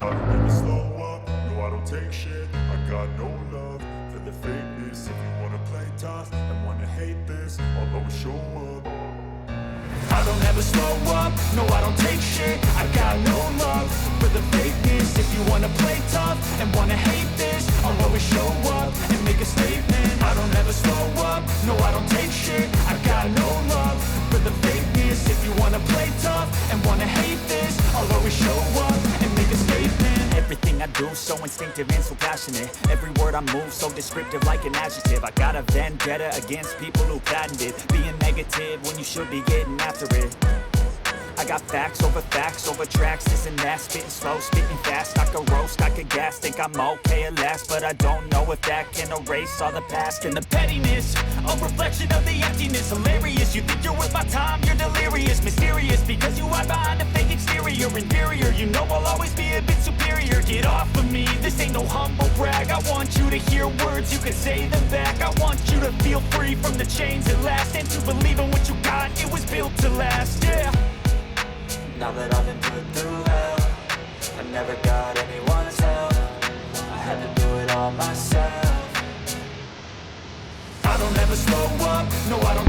I don't ever slow up, no I don't take shit. I got no love for the fakeness. If you wanna play tough and wanna hate this, I'll always show up. I don't ever slow up, no I don't take shit. I got no love for the fakeness. If you wanna play tough and wanna hate this, I'll always show up and make a statement. I don't ever slow up, no I don't take shit. I got no love for the fakeness. If you wanna play tough and wanna hate this, I'll always show up and make a statement. Everything I do so instinctive and so passionate. Every word I move so descriptive like an adjective. I got a vendetta against people who patented being negative when you should be getting after it. I got facts over tracks, this and that. Spitting slow, spitting fast. I could roast, I could gas. Think I'm okay at last, but I don't know if that can erase all the past. And the pettiness, a reflection of the emptiness. Hilarious, you think you're worth my time, you're delirious. Mysterious, because you hide behind a fake exterior. Inferior, you know I'll always be a bit superior. Get off of me, this ain't no humble brag. I want you to hear words, you can say them back. I want you to feel free from the chains at last, and to believe in what you got, it was built to last, yeah. Now that I've been put through hell, I never got anyone's help. I had to do it all myself. I don't ever slow up, no I don't